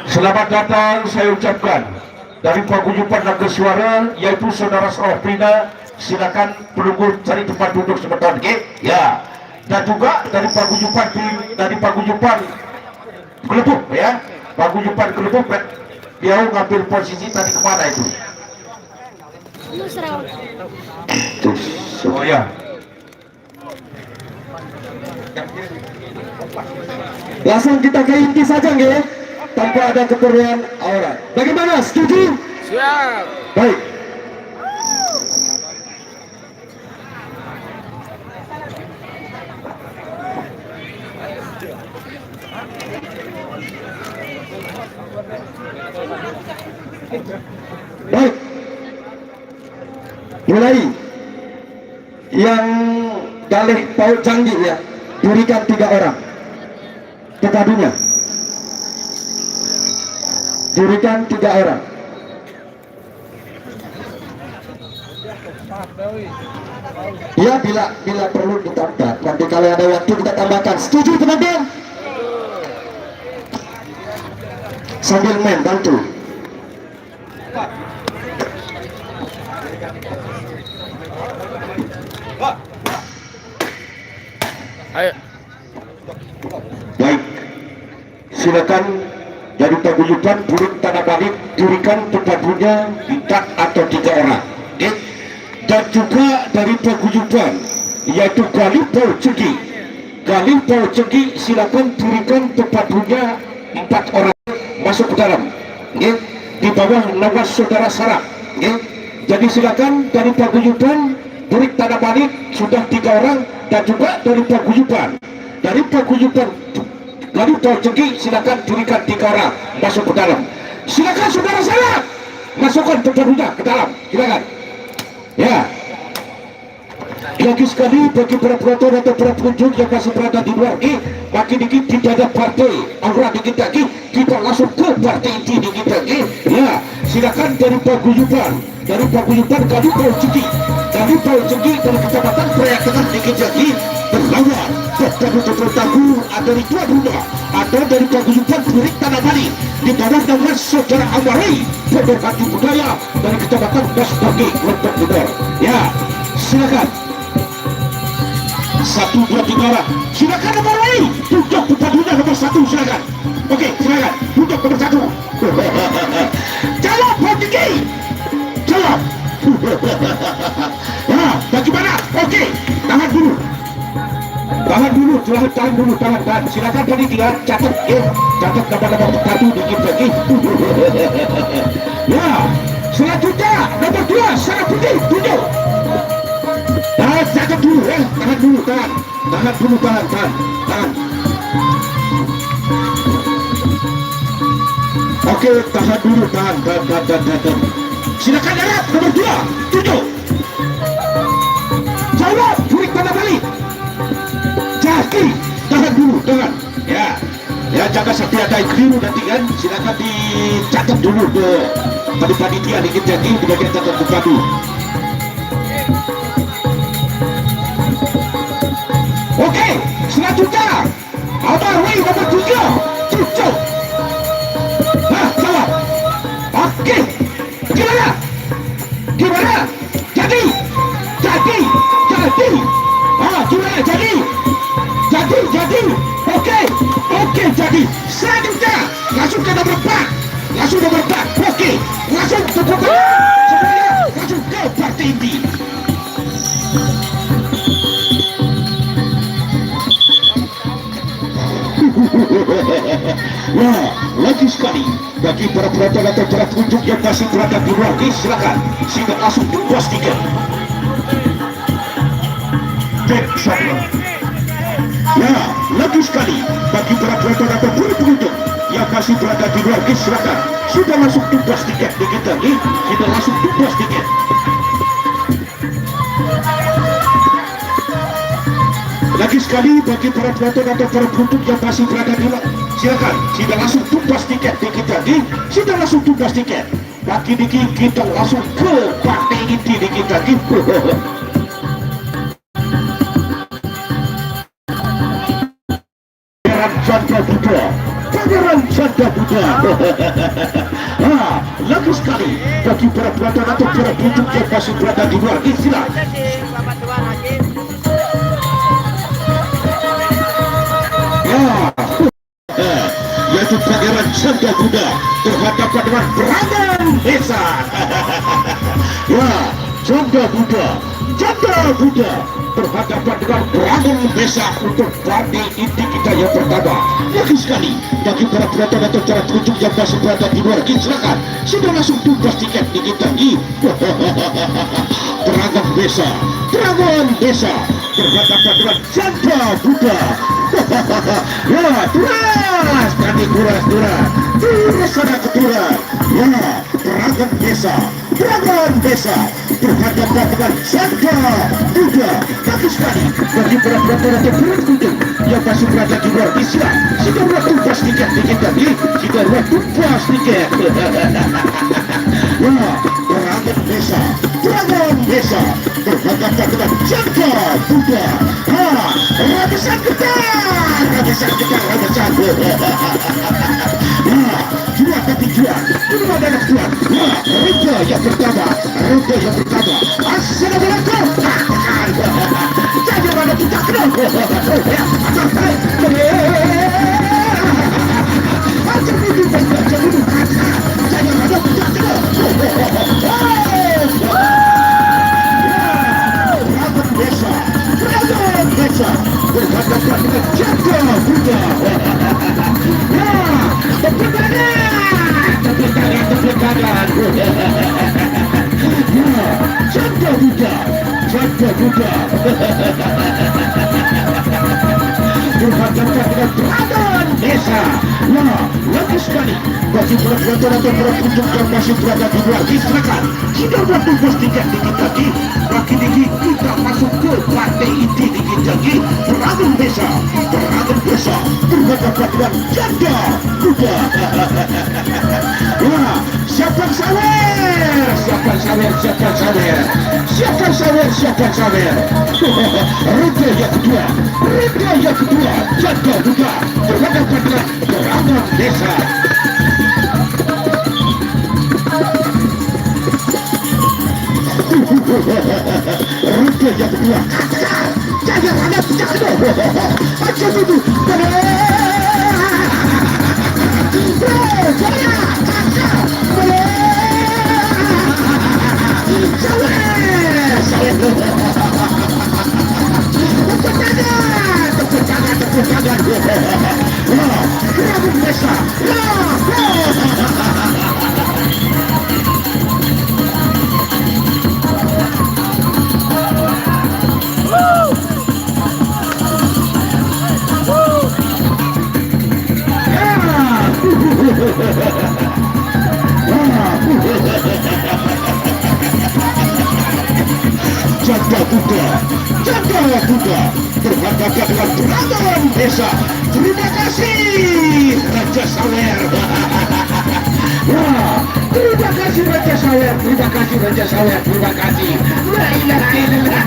Selamat datang saya ucapkan dari paguyuban Naga Suara, yaitu saudara Sofrina. Silakan penunggu cari tempat duduk sebentar, ya. Dan juga dari paguyuban Gelebuk, ya, paguyuban Gelebuk, dia ngambil posisi tadi kemana itu? Oh ya. Langsung kita ke inti saja, nggih, tanpa ada keperluan aura. Bagaimana? Setuju? Siap. Baik. Baik. Mulai. Yang dalih paut canggih, ya, diberikan 3 orang. Pepadunya diberikan 3 orang. Ya, bila perlu ditambah. Nanti kalau ada waktu kita tambahkan. Setuju teman-teman? Sambil main bantu. Ayo. Baik, silakan dari paguyuban burung tanah balik diberikan pepadunya bintang atau 3 orang, dan juga dari paguyuban yaitu Galipau Cegi, silakan berikan pepadunya 4 orang masuk ke dalam, di bawah nama saudara Sarap. Jadi silakan dari paguyuban burung tanah balik sudah 3 orang, dan juga dari paguyuban Galipau Cegi silakan berikan 3 orang masuk ke dalam. Silakan saudara Sarap masukkan pepadunya ke dalam, silakan, ya. Lagi sekali bagi para penonton atau para pengunjung yang masih berada di luar, makin dikit tidak ada partai aura dikit lagi, kita langsung ke partai inti dikit lagi, ya. Silakan dari paguyuban Galipau Cegi dari Kecamatan Prayaketan dikit lagi berlawan betul tahu ada dari dua rumah, ada dari paguyuban Burik Tanah Bali di bawah nama saudara Amarai pemerhati budaya dari Kecamatan Basbagi Lombok Timur, ya. Silakan 1, 2, 3 orang. Silakan Amarai duduk pepadunya nomor 1, silakan. Oke, silakan duduk nomor 1. Jawab Pak Cegi, jawab. Ya, bagaimana? Oke, tahan dulu. Tahan. Silakan panitia catat, catat nama-nama pepadu dikit lagi. Ya, selanjutnya nomor 2 Sarap Putih, tunjuk. Tahan, catat dulu, tahan dulu. Oke, tahan dulu. Silakan Arab nomor 2, tunjuk. Jawab Burik Tanah Bali. Jadi, tahan dulu. Ya, jaga sampai ada yang keliru nanti kan. Silakan dicatat dulu ke panitia dikit lagi di bagian catat pepadu. Oke, selanjutnya Amarai nomor 3, tunjuk. Nah, jawab. Oke, gimana? Jadi. Gimana? Jadi. Oke, jadi. Selanjutnya langsung ke nomor 4. Oke, langsung ke partai inti. Wah, lagi sekali bagi para penonton atau para pengunjung yang masih berada di luar, silakan sehingga langsung dibuat tiket. Ya, lagi sekali bagi para penonton atau para pengunjung yang masih berada di luar, silakan sudah langsung tugas tiket dikit lagi, sudah langsung tugas tiket. Lagi sekali bagi para penonton atau para pengunjung yang masih berada di luar, silakan sudah langsung tugas tiket dikit lagi, sudah langsung tugas tiket. Bagi dikit kita langsung ke partai inti dikit lagi. Chandra Putra, Keterangan janda muda. Lagi sekali bagi para penonton atau para pengunjung yang masih berada di luar istilah. Yaitu pangeran janda muda berhadapan dengan Dragon Desa. Janda muda berhadapan dengan Dragon Desa untuk tanding inti kita yang pertama. Lagi sekali bagi para penonton atau para pengunjung yang masih berada di luar, silakan sudah langsung tugas tiket di kita di Dragon Desa berhadapan dengan janda muda. Turas kami turas sana keturas. Dragon Desa berhadapan dengan janda muda. Bagus sekali bagi para penonton atau pengunjung yang masih berada di luar istilah. Sudah waktu pas tiket di kita nih. Dragon Desa berhadapan dengan janda muda. Rabesan ketar. Jual tapi jual. Ini adalah jual. Ronde yang pertama. Assalamualaikum. Jangan ada kita kenal. Dragon Desa berhadapan dengan janda muda. Tepuk tangan. Janda muda berhadapan dengan Dragon Desa. Lagi sekali bagi para penonton atau para pengunjung yang masih berada di luar, silakan sudah waktu bos tiket di kita lagi kita masuk ke partai inti di kita Dragon Desa berhadapan dengan janda muda. Siapa sawer. Ronde yang kedua janda muda berhadapan dengan Dragon Desa. Ronde yang kedua. Jangan ada pecah kedua. Aja dulu. Janda muda berhadapan dengan Dragon Desa. Terima kasih Raja Sawer. Terima kasih Raja Sawer. La ilaha illallah.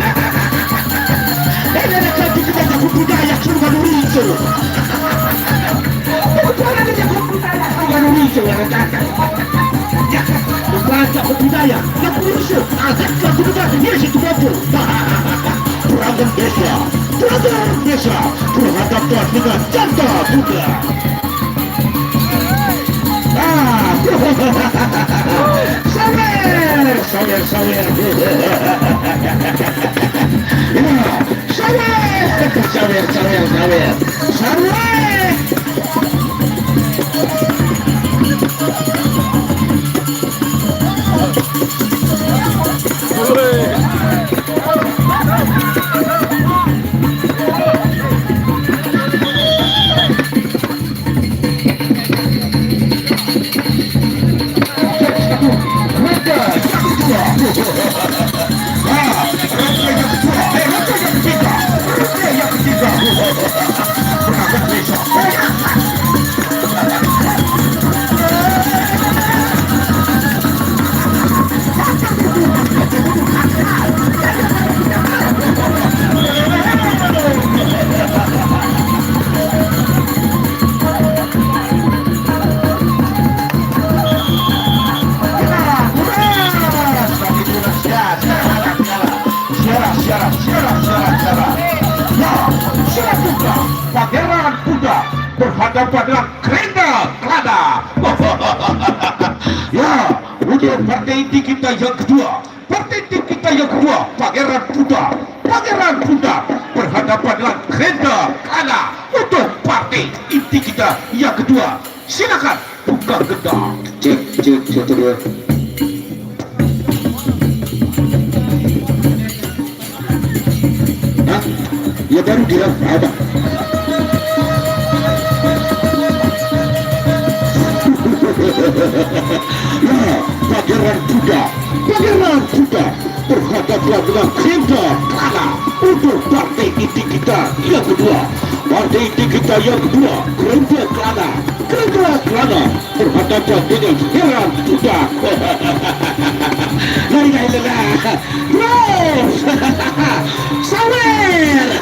Ini kaki kita jago budaya surga Nurijo. Bukan aja jago budaya surga Nurijo yang katakan. Baca budaya, yang berusaha agak jago budaya dia situ bagus. Dragon Desa berhadapan dengan janda muda. Yang ketiga. Pangeran Kuda berhadapan dengan Kerenda Kelada. Ya, untuk partai inti kita yang kedua, partai inti kita yang kedua, Pangeran Kuda berhadapan dengan Kerenda Kelada. Untuk partai inti kita yang kedua, silakan buka gendang. Cek 1 2. Hah? Ya baru bilang ada. Ya, Pangeran Kuda berhadapan dengan Kerenda Kelada untuk partai inti kita yang kedua. Partai inti kita yang kedua, Kerenda Kelada berhadapan dengan Pangeran Kuda. La ilaha illallah.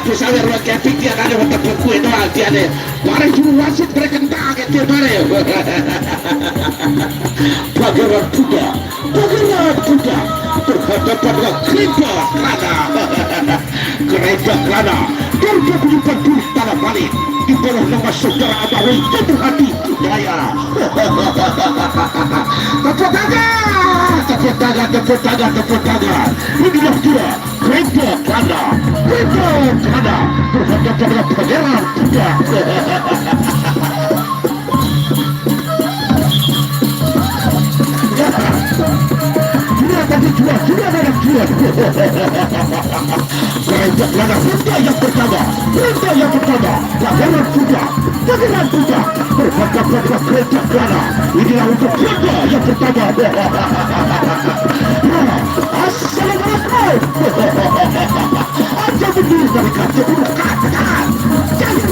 Terus sawer wakil dia ada waktu kue doang dia deh. Mari juru wasit berkendang itu mari. Pangeran Kuda berhadapan dengan Kerenda Kelada. Dirga menyimpan duit tanah balik di bawah nama saudara Abawi jatuh hati budaya. Tepuk tangan. Inilah dia Kerenda Kelada berhadapan dengan Pangeran Kuda. Sudah ada jual. Kerenda Kelada Kuda yang pertama. Pangeran Kuda berhadapan dengan Kerenda Kelada. Inilah untuk Kerenda yang pertama. Assalamualaikum. Aja berdiri dari kaca buruk katakan. Jangan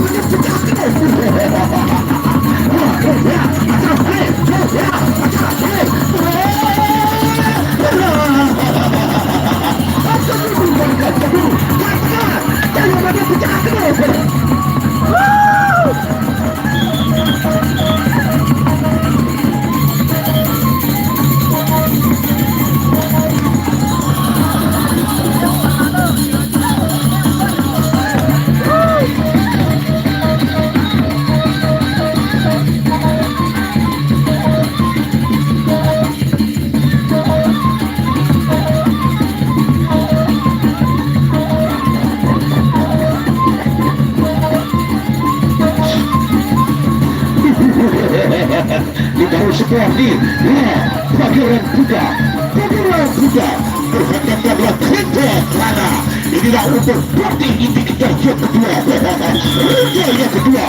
di baru sebuah di Pangeran Kuda berhadapan dengan Kerenda Kelada. Inilah untuk partai inti kita yang kedua. Rente yang kedua.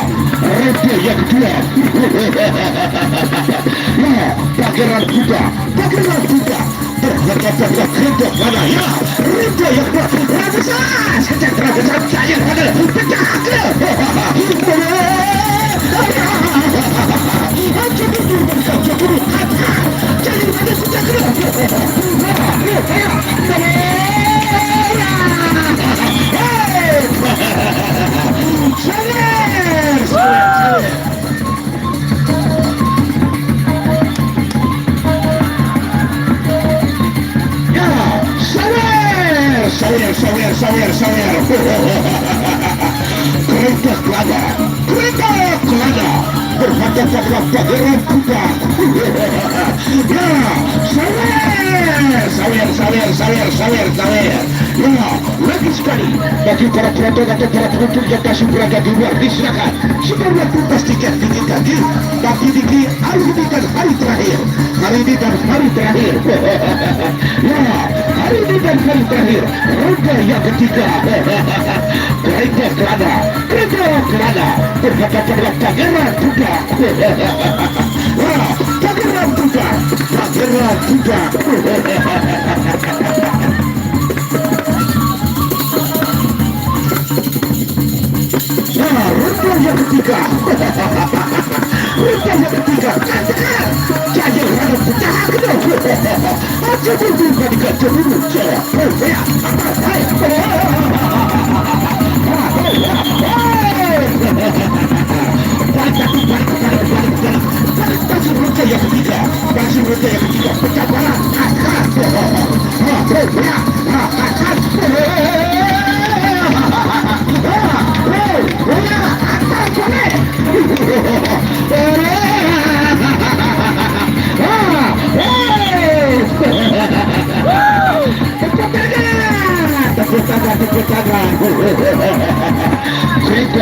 Pangeran Kuda berhadapan dengan Kerenda Kelada. Ya, rente yang kedua. Besar cair pada pecah. Sawer. Kerenda Kelada berhadapan dengan Pangeran Kuda. Sawer. Ya, lagi sekali bagi para penonton atau para penonton yang masih berada di luar, disilakan segera tuntas tiket tadi bagi di hari ini dan hari terakhir. Ya, hari ini dan hari terakhir ronde yang ketiga. Kerenda Kelada berhadapan dengan Pangeran Kuda. Pangeran Kuda. Ronde yang ketiga. Jangan ada pecah kedua. Aja berbuka di kaca dulu. Masih ronde yang ketiga. Pecah barat.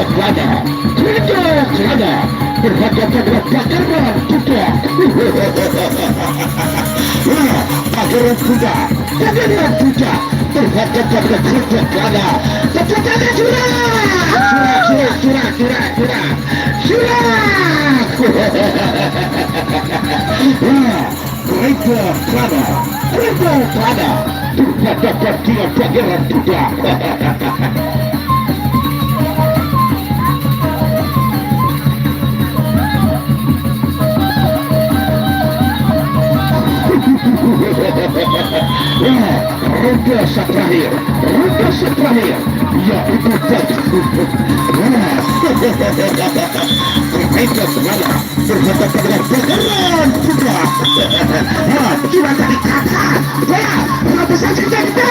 Kelana berhadapan dengan Pakaran Kuda. Pakaran Kuda berhadapan dengan Kelana. Tepuk Kelana berhadapan dengan Pakaran Kuda. Ronde terakhir yaitu Pakaran Kelana berhadapan dengan Pakaran Kuda. Cuma tadi kata kenapa saja kita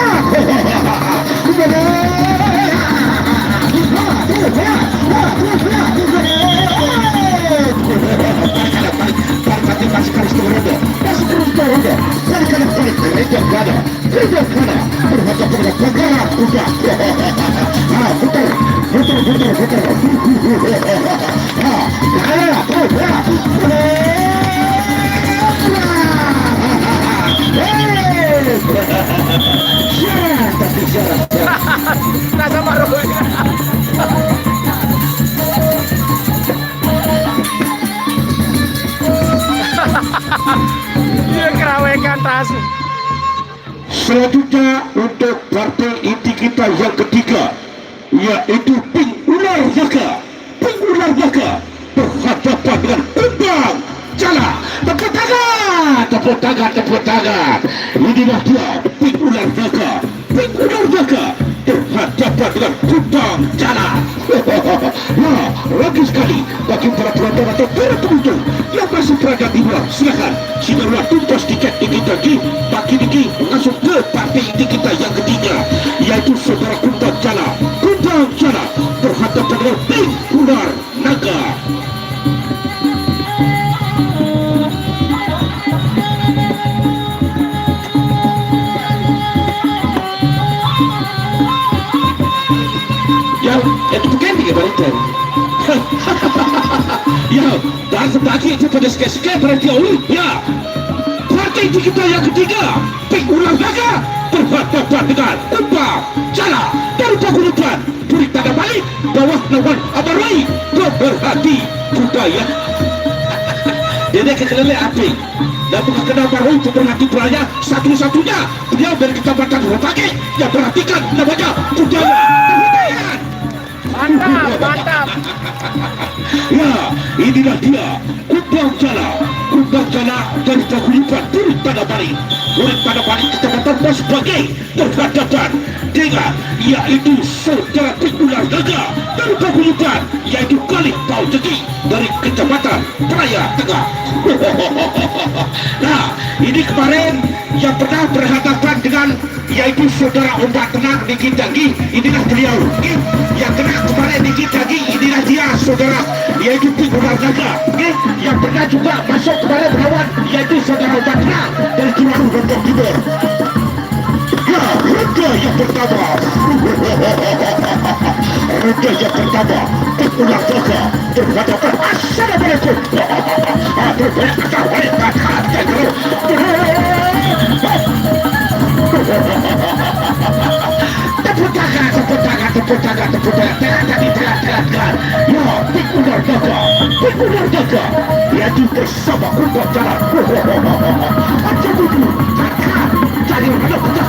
Nasa maroy. Dia kerawekan tas. Selanjutnya untuk partai inti kita yang ketiga, yaitu Pink Ular Naga berhadapan dengan Kumbang Jala. Tepuk tangan. Inilah dia Pink Ular Naga berhadapan dengan Kumbang Jala. Lagi sekali bagi para penonton atau para penonton yang masih berada di luar, silakan segera tuntas tiket digi bagi masuk ke partai inti kita yang ketiga, yaitu saudara Kumbang Jala berhadapan dengan Pink Ular Naga. Itu bukan dia balikan. Dan sebagi itu pada sikit-sikit berhenti awal. Partai kita yang ketiga, Pink Ular Naga berhadapan dengan Kumbang Jala dari Pagulutan. Beri tanda balik bawah lawan Abarai berhati budaya. Dia kekelele api dan bukan kenal baru itu berhati beranya satu-satunya beliau dari Kecamatan Rotake yang perhatikan namanya budaya. Mantap. Inilah dia Kumbang Jala dari Pagulutan. Beri tanda balik Kecamatan Bos Bagai berhadapan dengan yaitu saudara Pink Ular Naga dari Pagulutan, yaitu Khalid Pau Jeki dari Kecamatan Peraya Tengah. Ini kemarin yang pernah berhadapan dengan yaitu saudara Ombak Tenang Niki Dagi. Inilah beliau yang kena kemarin Niki Dagi. Inilah dia saudara yaitu Pink Ular Naga yang pernah juga masuk kemarin melawan yaitu saudara Ombak Tenang dari Kiwaru Lombok Timur. Ronde yang pertama Pink Ular Naga berhadapan. Assalamualaikum. Tepuk tangan. Pink Ular Naga yaitu bersama Kumbang Jala. Macam itu jadi mana pecah.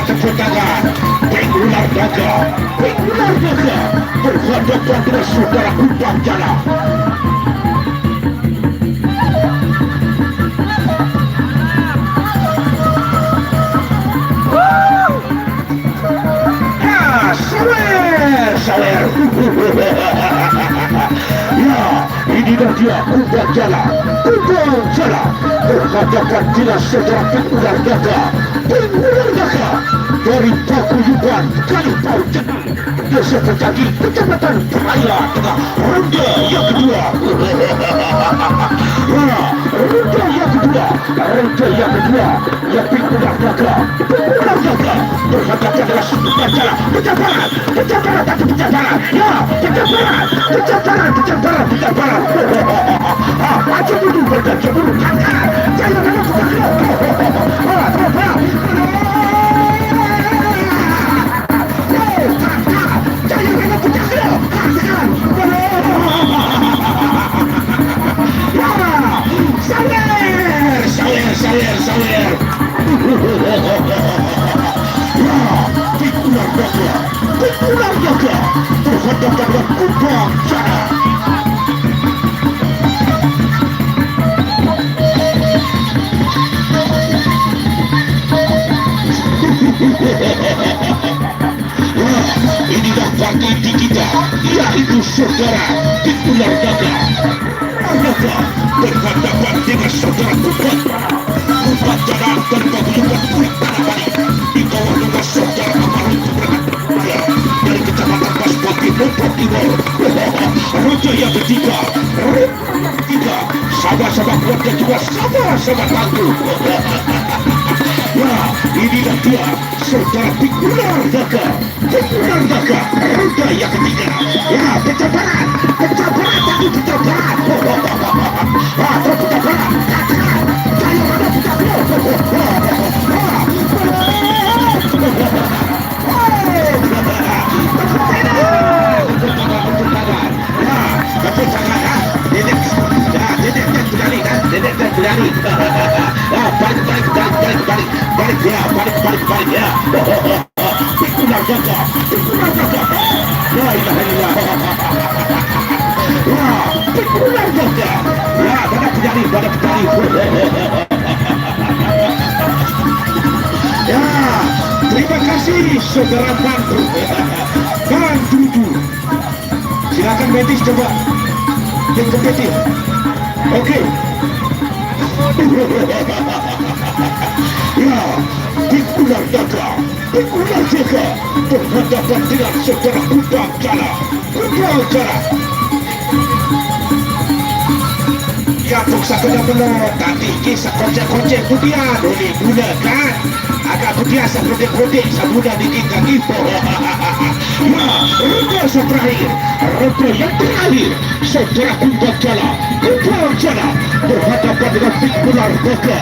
Tepuk tangan. Pink Ular Naga berhadapan dengan saudara Kumbang Jala. Sawer. Inilah dia Kumbang Jala berhadapan dengan saudara Pink Ular Naga. dari paguyuban Kalipau Jadi desa terjadi kecamatan Raya Tengah ronde yang kedua. Ronde yang kedua yang pikulan jaga berhadapan dengan pencabaran tapi pencabaran ya pencabaran aja dulu bergajah dulu jangan sawer pikulan jaga berhadapan dengan kubang cara. Inilah partai kita, yaitu saudara pikulan jaga. Maka berhadapan dengan saudara Kupat Jara dan paguyuban Kulit Tanah Bali di bawah nama saudara Amarul Kubraya dari kecamatan Paspati Lombok Timur. Raja yang ketiga sama-sama kuat dan juga sama-sama tangguh. Nah, inilah dia saudara pikulan jaga Raja yang ketiga. Ya, pencabaran tapi pencabaran. Balik ya. Pikulan jaga. La ilaha illallah. Pikulan jaga. Ya, pada kejari. Ya, terima kasih saudara Bantu. Silakan Betis coba. Tim kompetitif. Oke. Ya, pikulan jaga berhadapan dengan saudara Kubang Jara. Ya, buksa kena belum tadi kisah kocek kemudian boleh gunakan agak biasa kode semudah dikit info. Ya, ronde yang terakhir saudara Kubang Jara berhadapan dengan pikulan jaga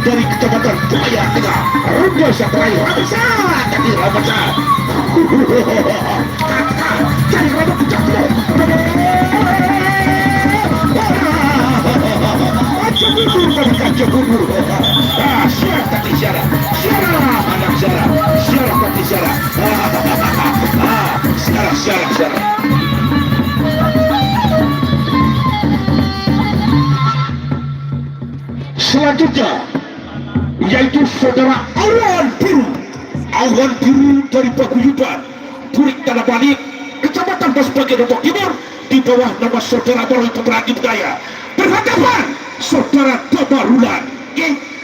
dari kecamatan Raya Tengah. Ronde yang terakhir Ramazan cari rada pecah siap tapi Syarah anak Syarah tapi Syarah Syarah. Selanjutnya yaitu saudara Awan Biru dari paguyuban Kulit Tanah Bali kecamatan Paspati Lombok Timur di bawah nama saudara Amarul Kubraya Budaya berhadapan saudara Damarulan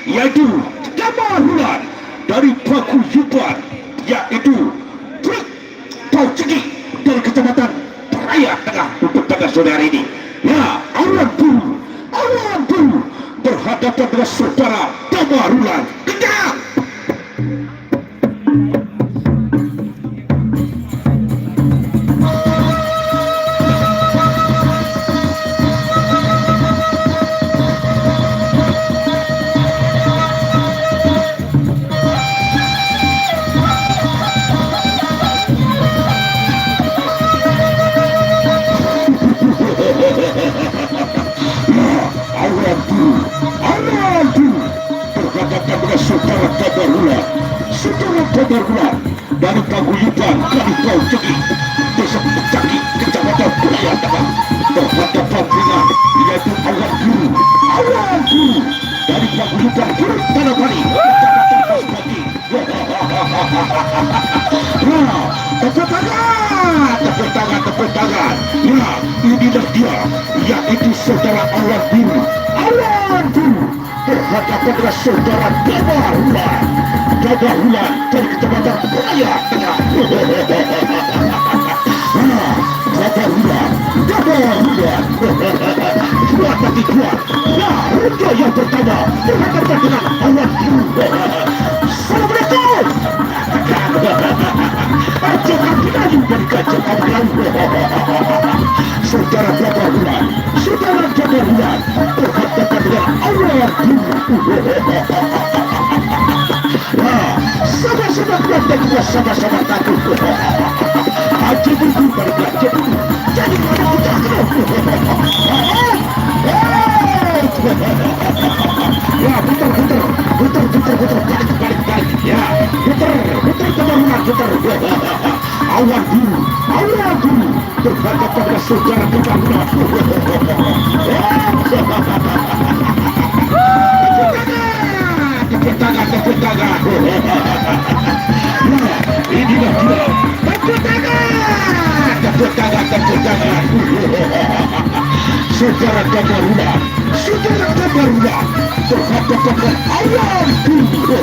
yaitu Damarulan dari paguyuban yaitu Kulit Paucegi dari kecamatan Raya Tengah untuk pada sore hari ini. Ya, Awan Biru berhadapan dengan saudara Damarulan. Kejar! Saudara dari paguyuban Kalipau Jadi desa Pecaki kecamatan Raya Tengah berhadapan dengan yaitu Awan Biru dari paguyuban Kulit Tanah Bali kecamatan Paspati. Tepuk tangan. Ya, inilah dia yaitu saudara Awan Biru berhadapan dengan saudara Damarulan. Coba ulang dari kecamatan Raya Tengah. Coba ulang. Kuat tapi kuat. Ya, Raja yang pertama berhadapan dengan awan biru. Assalamualaikum. Ajakan kembali dari kacakan lalu. Saudara Jabar Bulan, saudara Jabar Bulan berhadapan dengan awan biru. Sama-sama kuat dan juga sama-sama takut. Aja berdua pada belajar dulu. Jadi mana kita ya, putar, balik. Ya, putar teman-teman, putar. Awan biru berhadapan dengan saudara Jabar Bulan. Tepuk tangan. Inilah dia. Tepuk tangan. Saudara Jabar Bulan berhadapan dengan awan biru.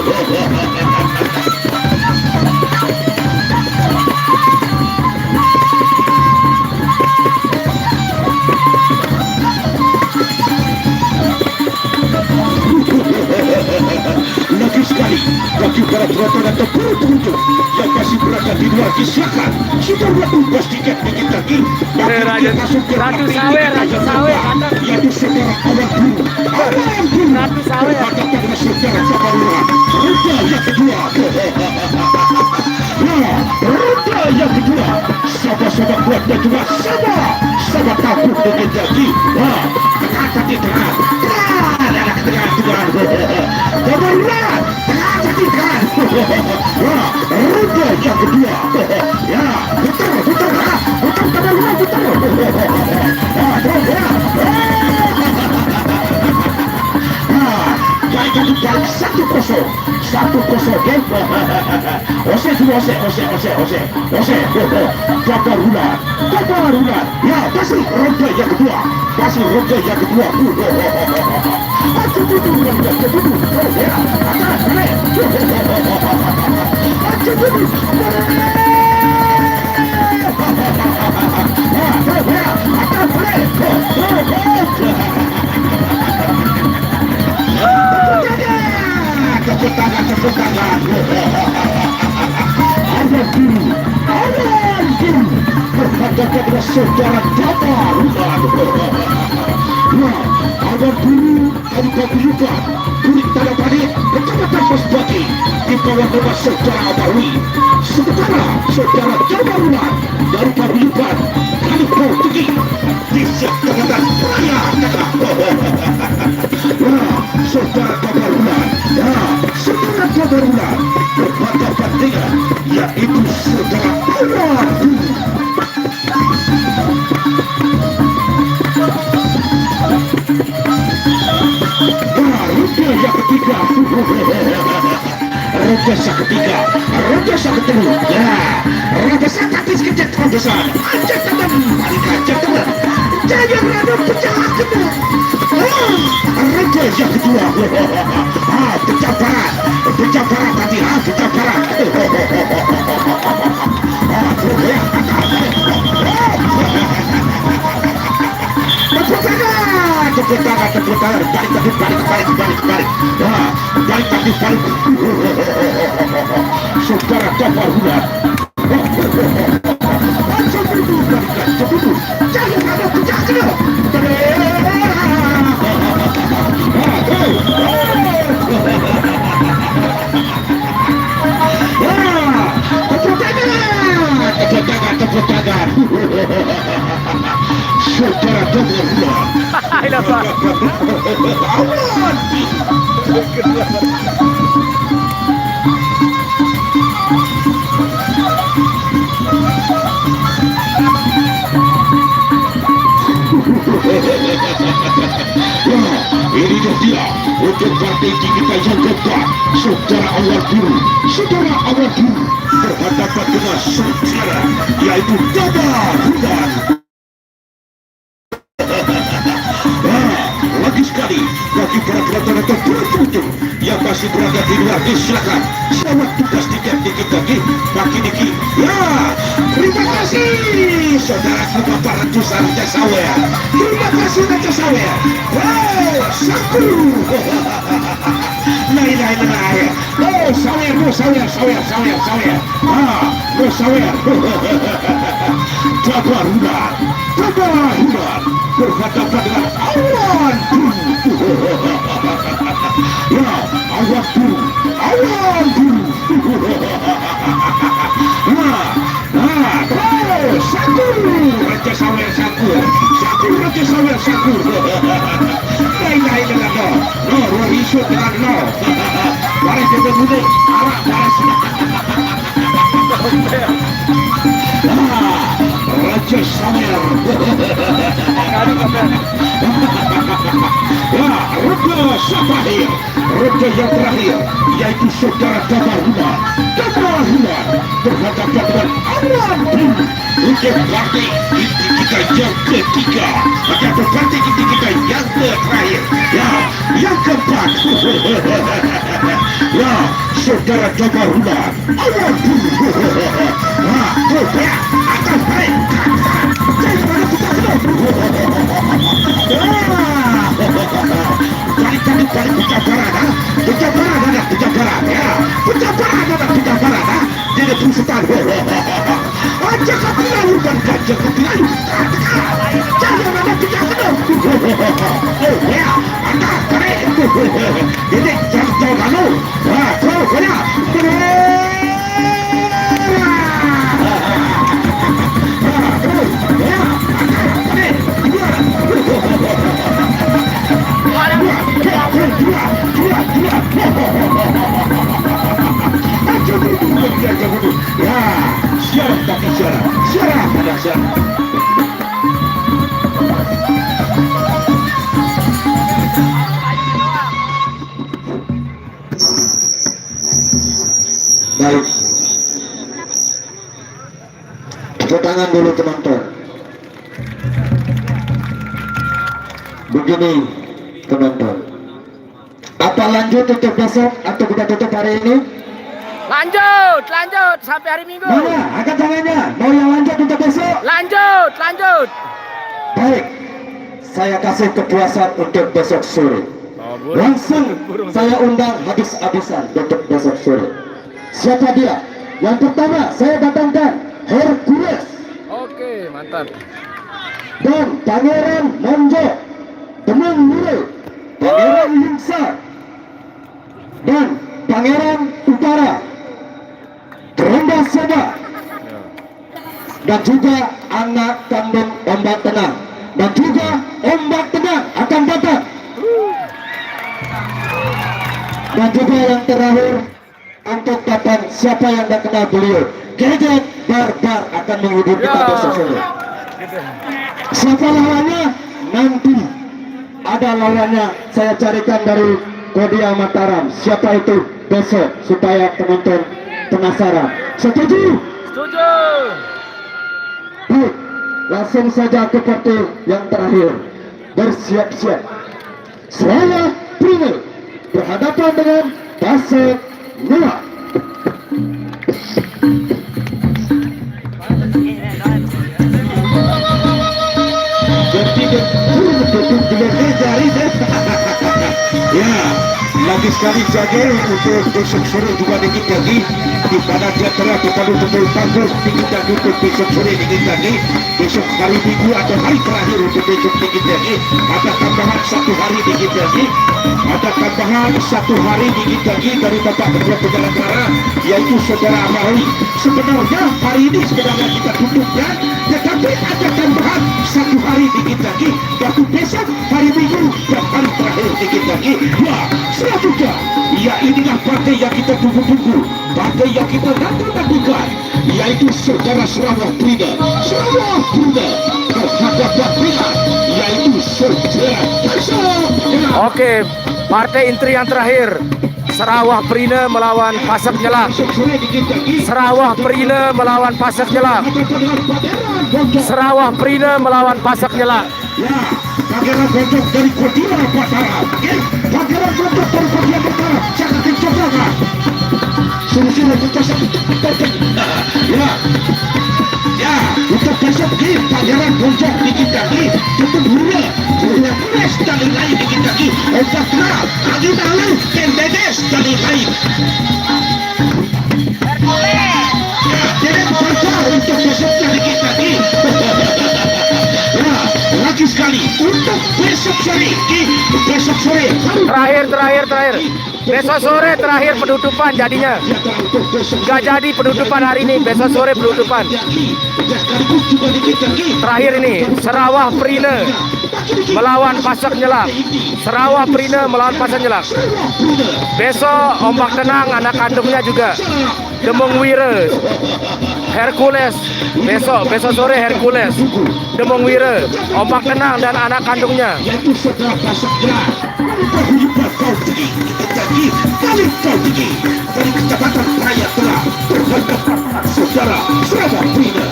Lagi sekali bagi para penonton atau para pengunjung yang masih berada di luar, silakan sudah melakukan tiket lagi masuk ke Ratu Sawer, yaitu saudara awan biru Ratu Sawer berhadapan dengan saudara Jabar Bulan. Ronde yang kedua. Ya, ronde yang kedua. Sama-sama kuat dan juga sama takut dengan janji. Wah, tengah. Jabar Bulan, tengah. Wah, ronde yang kedua. Ya, putar. Jabar Bulan, putar. Baik 1-0 game. Ose. Jabar Bulan. Ya, masih ronde yang kedua. Tepuk tangan. Awan biru berhadapan dengan saudara Jabar Bulan. Nah, awan biru kami gabungkan kulit tanda panik kecamatan Masbati di bawah nama saudara Abawi. Sementara saudara Jabar Bulan dari gabungan kami pergi di kecamatan Raya Tengah. Nah, saudara Jabar Bulan. Saudara Jabar Bulan berhadapan dengan yaitu saudara awan biru. Yang ketiga, Raja sang ketemu. Ya, Raja sang taktis kejat besar. Ajak teman, jangan Raja pecah kedua. Raja yang kedua. Pecah barat tadi. Pecah barat. Tepuk tangan. Balik. Saudara Jabar Bulan. Jangan ada pecah kedua. Tepuk tangan. Saudara Jabar Bulan. Awan. Ini dia untuk partai kita yang keempat. Saudara Awan Biru berhadapan dengan saudara yaitu Jabar Bulan. Lagi sekali bagi para penonton atau penonton yang masih berada di luar, silakan selamat tugas tiket dikit lagi makin dikit ya. Terima kasih saudaraku Bapak Raja Sawer, terima kasih Raja Sawer. Wow, saku lain. Oh Sawer, no Sawer. No Sawer. Tabarunan berhadapan dengan awan ya, awan biru saku Raja Sawer saku Raja Sawer saku lain dengan no isu dengan no barang jadi mudik arah baras Raja Sawer ya, Raja yang terakhir yaitu saudara Tabarunan berhadapan dengan awan biru untuk partai inti kita yang ketiga atau partai inti kita yang terakhir ya, yang keempat ya, saudara Tabarunan awan biru ya, akan baik daripada kita balik pecah parada jadi perusahaan aja kepilau bukan gajah kepilau jangan ada pecah kedong oh ya anda balik jadi jauh lalu jauh banyak ya, syarat pada syarat. Baik, tepuk tangan dulu penonton. Begini penonton, apa lanjut untuk besok atau kita tutup hari ini? Lanjut sampai hari Minggu. Mana? Angkat tangannya. Mau yang lanjut untuk besok? Lanjut. Baik, saya kasih kepuasan untuk besok sore. Langsung saya undang habis-habisan untuk besok sore. Siapa dia? Yang pertama saya datangkan Hercules. Oke, mantap. Dan Pangeran Monjo, Temung Nure, Pangeran Lingsa, dan Pangeran Utara, Ronda Soba, dan juga anak kandung Ombak Tenang, dan juga Ombak Tenang akan datang. Dan juga yang terakhir untuk kapan siapa yang tidak kenal beliau, Gadget Barbar akan menghibur kita besok sore. Siapa lawannya? Nanti ada lawannya, saya carikan dari Kodia Mataram. Siapa itu besok supaya penonton penasaran. Setuju? Setuju. Baik, langsung saja ke partai yang terakhir. Bersiap-siap. Seraya Prime berhadapan dengan Pasek Noah. Ya, lagi sekali saja untuk besok sore juga dikit lagi di mana dia telah betul-betul bagus dikit lagi untuk besok sore dikit lagi besok hari Minggu atau hari terakhir untuk besok dikit lagi ada tambahan satu hari dikit lagi dari Bapak Ketua Penyelenggara yaitu Saudara Amari. Sebenarnya hari ini sebenarnya kita tutupnya, tetapi ada tambahan satu hari dikit lagi waktu besok hari Minggu dan hari terakhir dikit lagi. Wah, selanjutnya ya inilah partai yang kita tunggu-tunggu, partai yang kita nanti-nantikan, yaitu Saudara Sarawak Prida berhadapan dengan yaitu Saudara Pasek. Oke, partai intri yang terakhir, Sarawak Prina melawan Pasek Nyelak. Sarawak Prina melawan Pasek Nyelak. Sarawak Prina melawan Pasek Nyelak. Ya, Pangeran Bojong dari Kodia Mataram. tutup huruf huruf plus dari lain dikit lagi obat kerap lagi dalam kendedes dari lain jadi besar untuk besoknya dikit lagi nah lagi sekali untuk besok sore besok sore Terakhir. Besok sore terakhir penutupan jadinya. Nggak jadi penutupan hari ini, besok sore penutupan. Terakhir ini, Sarawak Prine melawan Pasak Nyelak. Sarawak Prine melawan Pasak Nyelak. Besok Ombak Tenang anak kandungnya juga. Demong Wira, Hercules. Besok sore Hercules, Demong Wira, Ombak Tenang dan anak kandungnya. Yaitu setelah Pasak Nyelak terlibat kau tinggi kali kau tinggi dari kecamatan Raya telah terhadap saudara Sarawak Prine.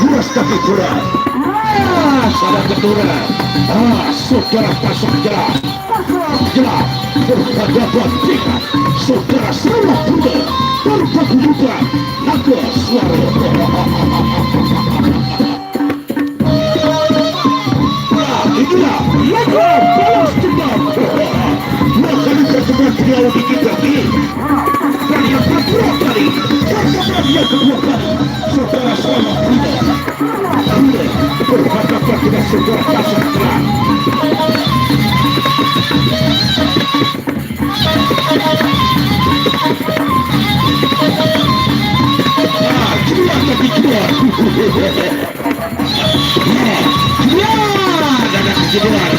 Buras tapi buras sadar keturunan saudara Pasak Nyelak berhadapan dengan saudara Sarawak Prine berpaguyuban naga suara inilah naga balas dendam maka dikatakan beliau dikit lagi dan yang kedua kali pertemuan yang kedua kali saudara Sarawak Prine berhadapan dengan saudara Pasak Nyelak. Keluar tapi keluar dan keluar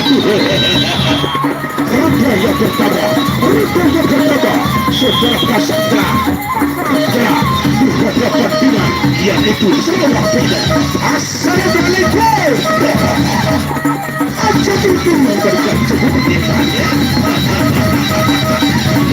Rute yang pertama saudara Pasak Nyelak berhadapan dengan yaitu Sarawak Prine. Assalamualaikum. Aja itu memberikan sebutan berhadapan dengan saudara Pasak Nyelak.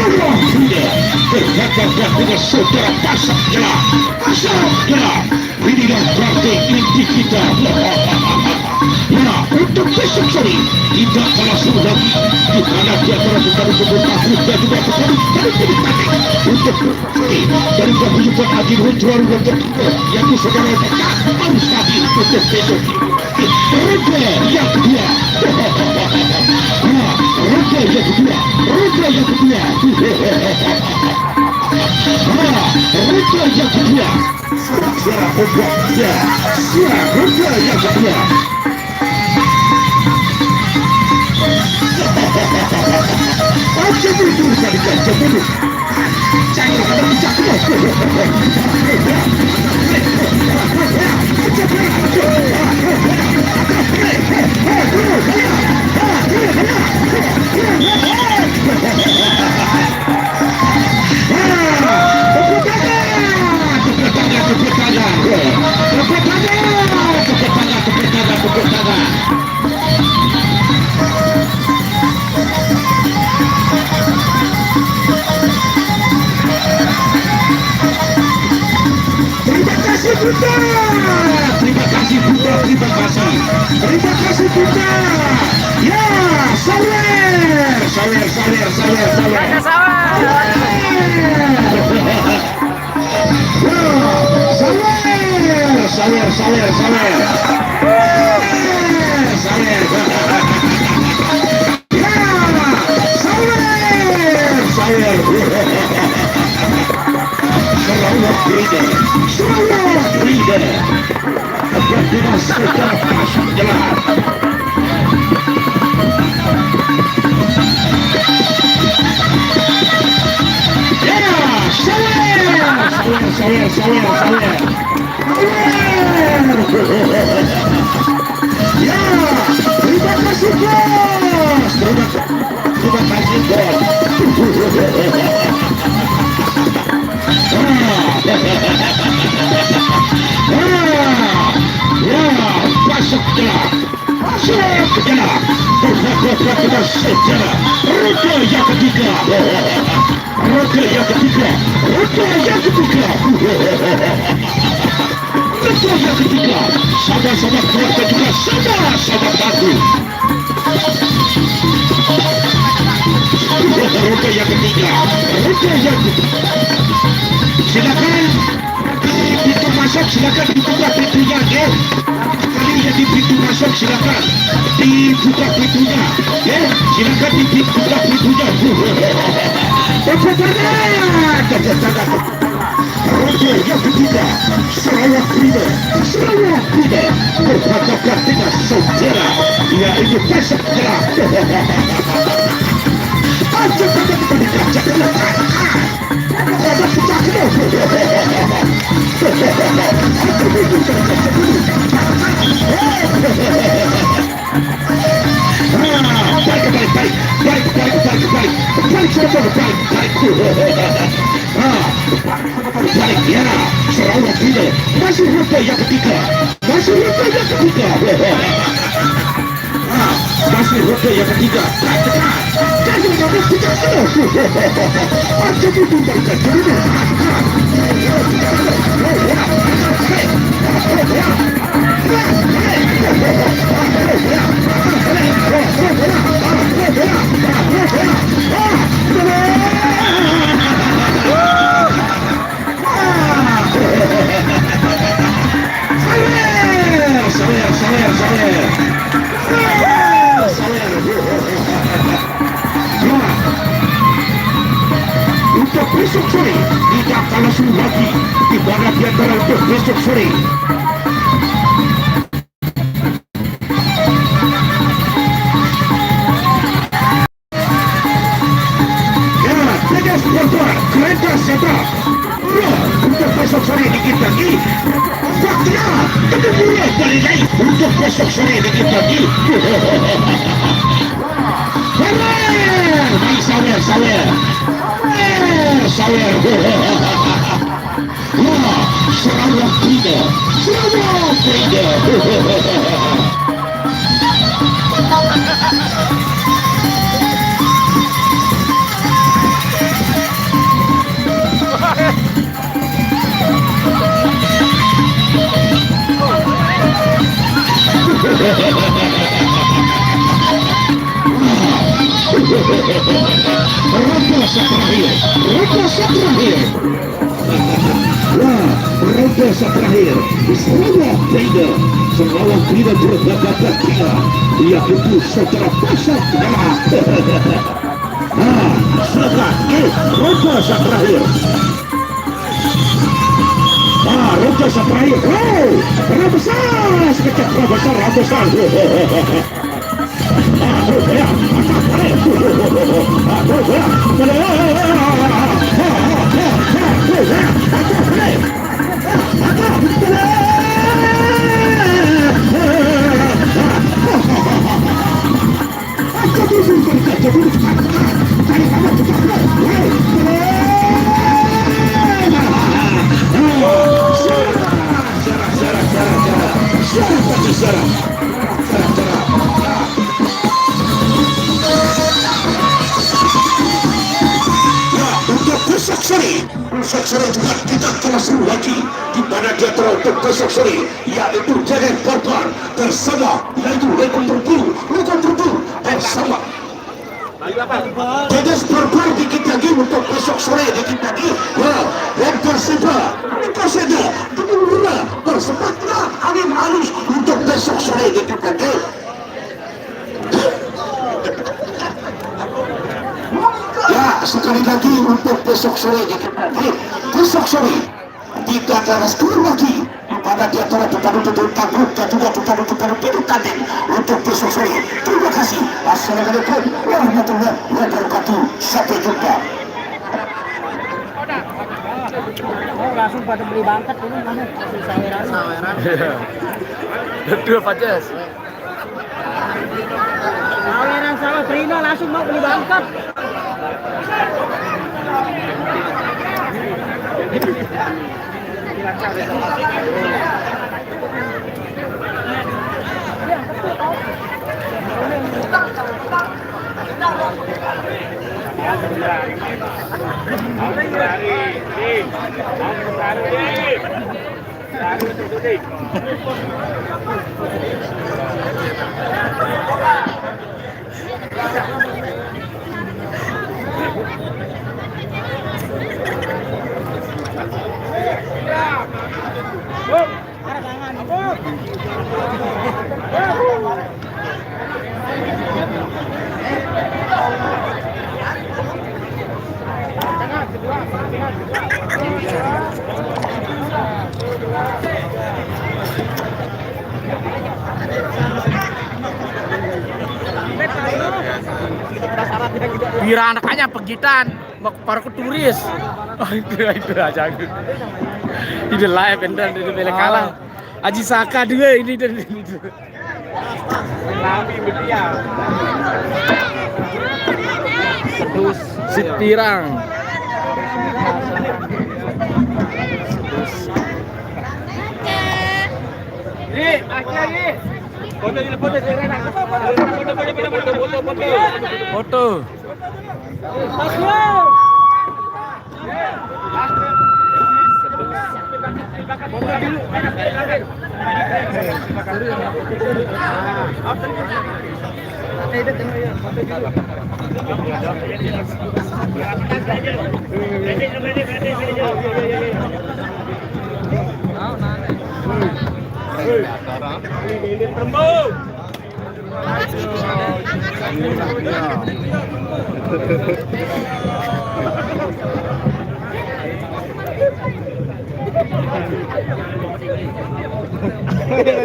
Sarawak Prine berhadapan dengan saudara Pasak Nyelak. Inilah partai inti kita. Nah, untuk besok sore tidak kalah seru lagi di mana di antara petani pemberitahuan dan juga petani pendidikan untuk sore dari paguyuban Haji Rutuan yang kedua yaitu saudara Dekat harus tadi untuk besok Rute yang kedua. Nah, Rute yang kedua. Rute yang kedua. Suara pembuatnya, suara Rute yang kedua. Aja itu dari kaca dulu. Jangan ada pecah Terima kasih kita. Ya, sawer. Raja Sawer. Sawer. Sarawak Breeder. Agar dimasukkan masuk jalan. Sawer. Ya, terima kasih bos. Terima kasih bos. Ya, masuk ke dalam. Kita sejarah. Rute yang ketiga. Sahabat-sahabat keluarga juga sahabat baru. Rute yang ketiga. Silakan pintu masuk, silakan dibuka pintunya, ya. Kali jadi pintu masuk, silakan dibuka pintunya, ya. Silakan dibuka pintunya. Rute yang ketiga, Sarawak Breeder berhadapan dengan saudara, yaitu besok jelas. Aja pada dikaca kelihatan. Ada pecah kedua. Baik ya, Sarawak Breeder masih rute yang ketiga. Masih rute yang ketiga. Jadi habis kita ada ditinggalkan dulu. Untuk besok sore tidak kalah seru lagi di mana di antara untuk besok sore. Ya, tiga sponsor kereta Zebra. Ya, untuk besok sore dikit lagi. Waktunya kedua kali lagi untuk besok sore dikit lagi. Sawer. Wah, Sarawak Breeder. Rute terakhir Sarawak Breeder. Sarawak Breeder berhadapan dengan yaitu saudara pasar merah. Silakan rute terakhir. Rute terakhir. Berapa besar sekejap besar. Besok sore juga kita kalah seru lagi di mana dia telah untuk besok sore yaitu Jalan Korban bersama, yaitu rekor terburuk bersama. Tegas berbar dikit lagi untuk besok sore dikit lagi. Dan Perseba bersempatlah angin halus untuk besok sore dikit lagi. Ya, sekali lagi untuk besok sore dikit lagi. Besok sore 3 garis keluar lagi pada di antara tutan-tutan tangguh dan juga tutan-tutan hidup tanding untuk besok sore. Terima kasih. Assalamualaikum warahmatullahi wabarakatuh. Sampai jumpa. Langsung pada beli bangket ini mana saweran. Dua pajas. Saweran sama Prino langsung mau beli bangket. Bira anaknya pegitan, mau para turis. Oh, itu aja. Ini live dan ini bela kalah. Aji Saka juga ini dan itu. Nabi betia. Sedus sitirang. Foto.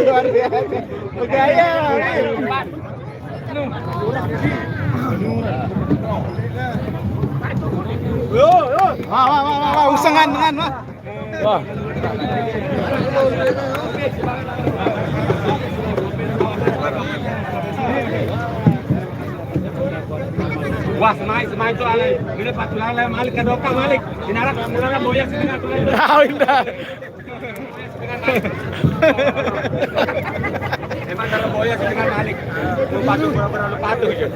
Luar biasa. Bergaya. Wah, usangan dengan mah. Wah. Wah, semai itu alai. Bila patulan alai malik kadoka malik. Dinarak boyak setengah tulan. Tahu indah. Emang dalam boyak setengah malik. Patuh pura-pura patuh je.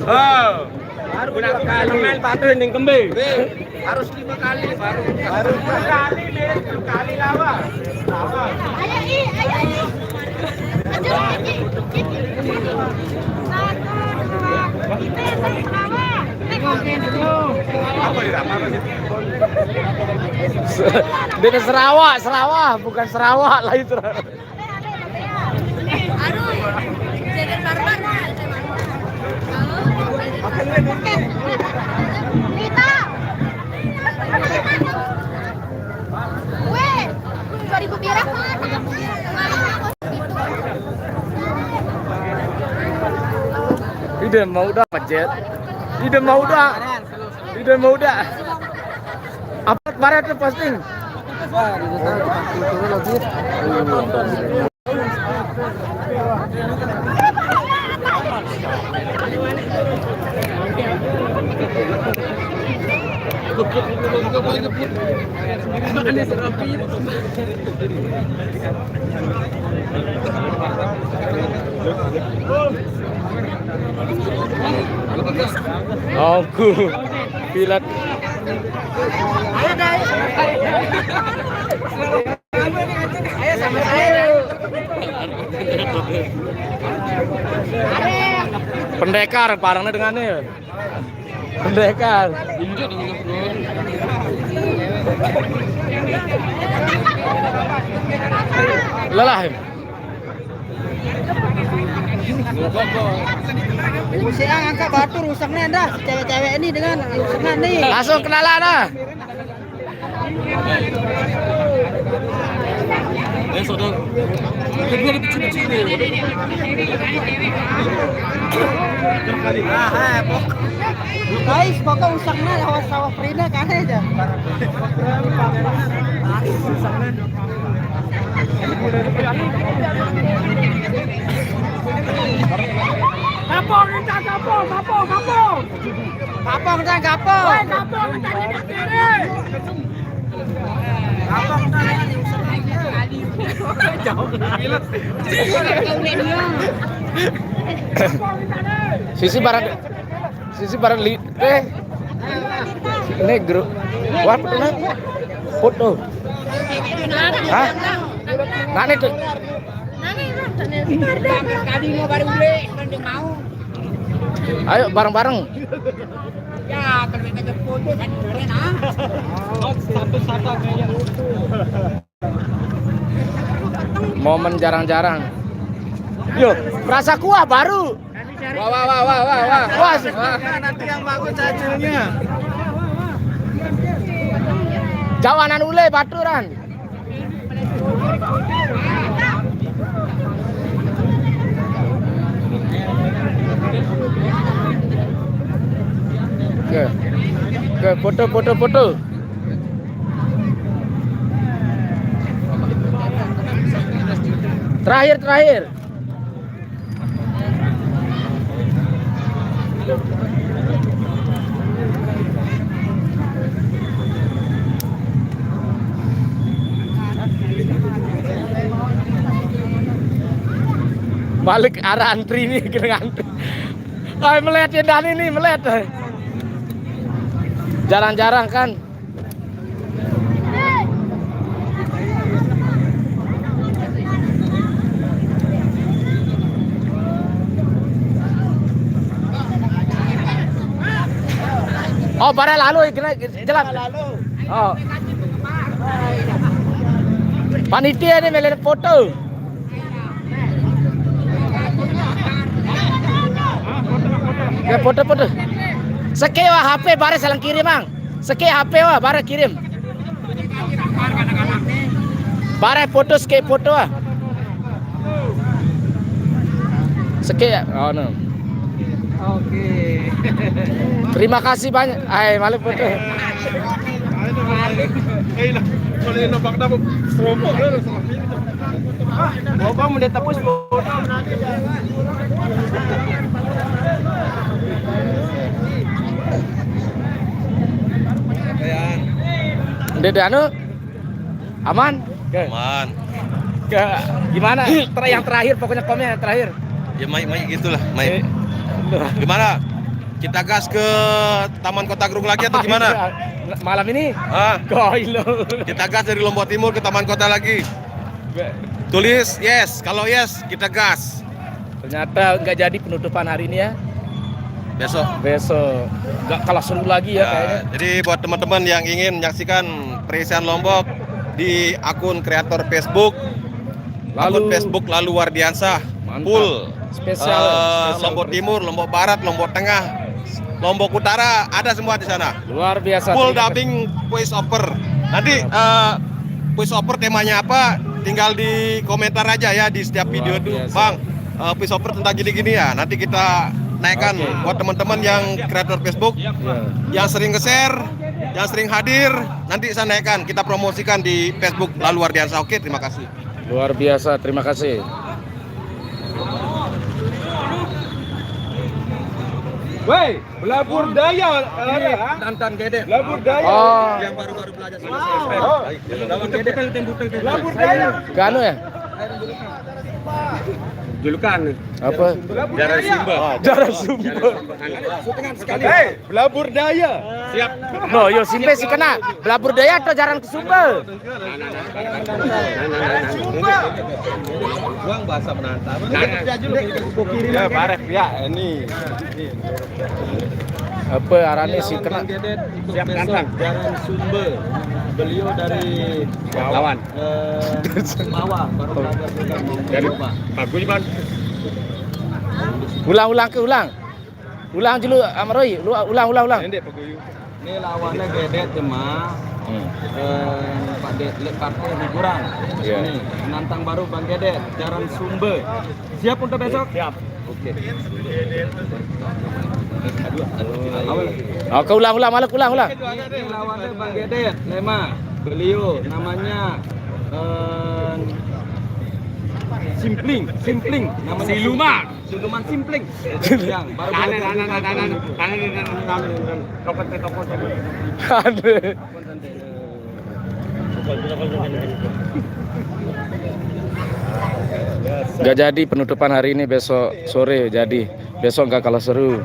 Oh. Baru guna kali main patuh yang kembe. Harus 5 kali baru. Baru 5 kali nih, 10 kali lawa. Lawa. Ayo. Beda Sarawak, bukan Sarawak lah itu. Aduh, jajan barbar. Rita. Weh, 2000 perak. Ide mau dah pajet. Ide mau dah. Apa kemarin tuh posting? Aku pilat. Ayo sama saya. Pendekar parangnya dengannya. Pendekar. Lelah. Saya angkat batu rusaknya dah. Cewek-cewek ini dengan rusaknya nih. Langsung kenalan dah. Guys, pokok usangnya sawah Frida kan aja. Kapong, kita kapong. Kapong dan kapong. Kapong, kita tidak kiri. Kapong dan Sisi barang negro. Wah, foto. Hah? Nani tuh. Kali mau baru beli, kan dia mau. Ayo bareng-bareng. Ya, kalau kita foto kan keren ah. Momen jarang-jarang. Yo, rasa kuah baru. Wah. nanti yang bagus hasilnya. Jawanan ule baturan. Ke foto. Terakhir. Balik arah antri nih, kena antri. Ay, melihat Dani nih, melihat. Jarang-jarang kan. Oh, bara lalu kena jalan. Oh. Panitia nih melihat foto. Ya foto. Sekewa HP bare salang kirim mang. Seke HP wah bare kirim. Bare foto seke foto wah. Seke ya. Oh no. Oke. Terima kasih banyak. Ay, malik foto. Mau bang mendet tapos foto. Dede anu aman? Aman. Gimana? Yang terakhir pokoknya komen yang terakhir. Ya main gitulah, main. Gimana? Kita gas ke Taman Kota Gerung lagi atau gimana? Malam ini? Ah, Goilo. kita gas dari Lombok Timur ke Taman Kota lagi. Tulis yes, kalau yes kita gas. Ternyata nggak jadi penutupan hari ini ya. Besok nggak kalah seru lagi ya kayaknya. Jadi buat teman-teman yang ingin menyaksikan perisian Lombok di akun kreator Facebook, akun Facebook Lalu Wardiansah, full spesial Lombok Timur, Lombok Barat, Lombok Tengah, Lombok Utara ada semua di sana. Luar biasa. Full dubbing voice over. Nanti voice over temanya apa? Tinggal di komentar aja ya di setiap video itu, Bang. Voice over tentang gini-gini ya. Nanti kita naikkan buat teman-teman yang kreator Facebook, yang sering nge-share, yang sering hadir. Nanti saya naikkan, kita promosikan di Facebook Lalu Wardiansah. Oke, terima kasih. Luar biasa, terima kasih. Woi, Belabur Daya ada. Tantan Gede. Belabur Daya. Oh, Yang baru belajar Belabur Daya. Ganu ya? julukan. Apa? Jaran Sumba. Jaran Sumba. Belabur daya. Siap. No, yo simpe sih kena. Belabur daya atau jaran ke Sumba? Buang bahasa menantang. Ya, barek ya ini. Apa arane sih kena? Siap ganteng. Jaran Sumba. Beliau dari Lawan. Mawar baru belajar juga mau Dari coba. bagus Bang. Ulang dulu Amroy, ulang. Ini lawannya Gedet Jemaah. Pak Detlek Partai Hiburan. Iya. Ini penantang baru Bang Gedet, Jaran Sumba. Siap untuk besok? Siap. Oke. Oke, ulang. Ini lawannya Bang Gedet, Lema. Beliau namanya Simpling namanya Siluman Simpling yang baru Gak jadi penutupan hari ini, besok sore jadi. Besok nggak kalah seru.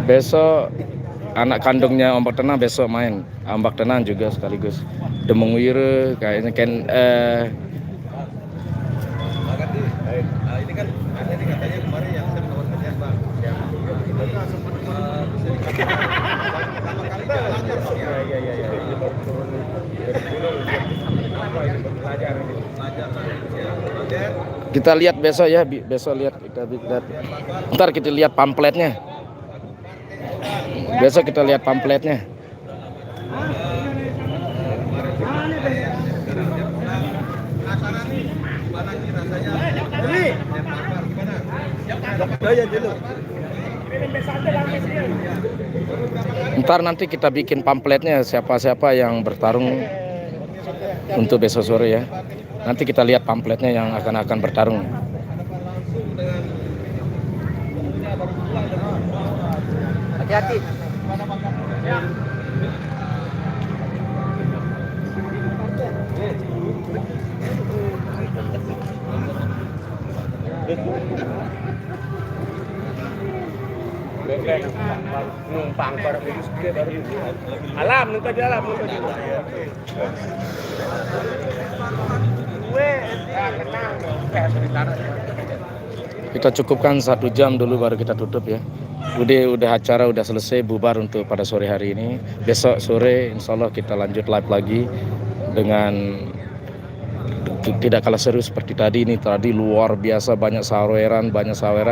Besok anak kandungnya Ombak Tenang besok main. Ombak Tenang juga sekaligus Demung Wire kayaknya kan Ini kan katanya kemarin yang saya menawarkan Bang. kita lihat besok ya, besok lihat kita ntar kita lihat pamfletnya. Besok kita lihat pamfletnya. Ntar nanti kita bikin pamfletnya siapa-siapa yang bertarung untuk besok sore ya. Nanti kita lihat pamfletnya yang akan bertarung. Hati-hati. Numpang baru alam nunggu di alam Kita cukupkan 1 jam dulu baru kita tutup ya. Udah acara udah selesai, bubar untuk pada sore hari ini. Besok sore insya Allah kita lanjut live lagi dengan tidak kalah seru seperti tadi. Ini tadi luar biasa banyak saweran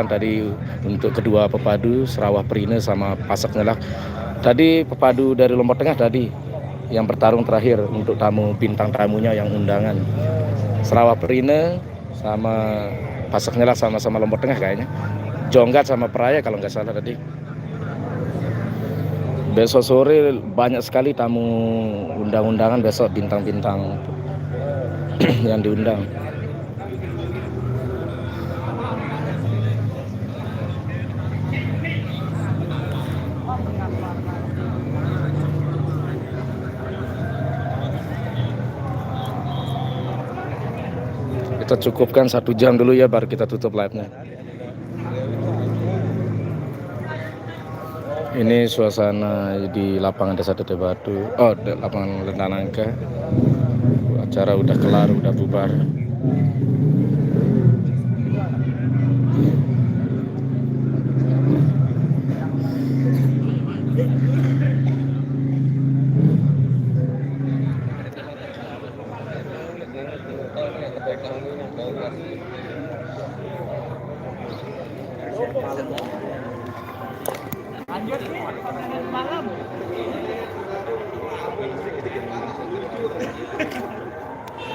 tadi untuk kedua pepadu Serawah Perine sama Pasak Nyelak. Tadi pepadu dari Lombok Tengah tadi yang bertarung terakhir untuk tamu bintang tamunya yang undangan. Serawah Perine sama Pasak Nyelak sama-sama Lombok Tengah kayaknya. Jonggat sama Peraya kalau nggak salah tadi. Besok sore banyak sekali tamu undang-undangan, besok bintang-bintang yang diundang. Kita cukupkan 1 jam dulu ya baru kita tutup live-nya. Ini suasana di lapangan Desa Tete Batu, lapangan Lendanangka. Acara udah kelar, udah bubar.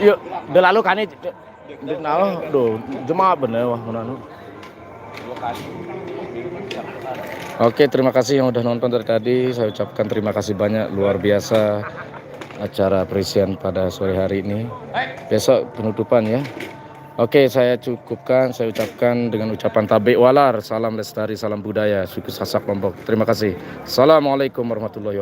Yuk, udah lalu kan ini jemaah bener wah menanu. Oke, terima kasih yang udah nonton dari tadi. Saya ucapkan terima kasih banyak, luar biasa acara perisian pada sore hari ini. Besok penutupan ya. Oke, saya cukupkan, saya ucapkan dengan ucapan tabik walar, salam lestari, salam budaya, suku Sasak Lombok. Terima kasih. Assalamualaikum warahmatullahi wabarakatuh.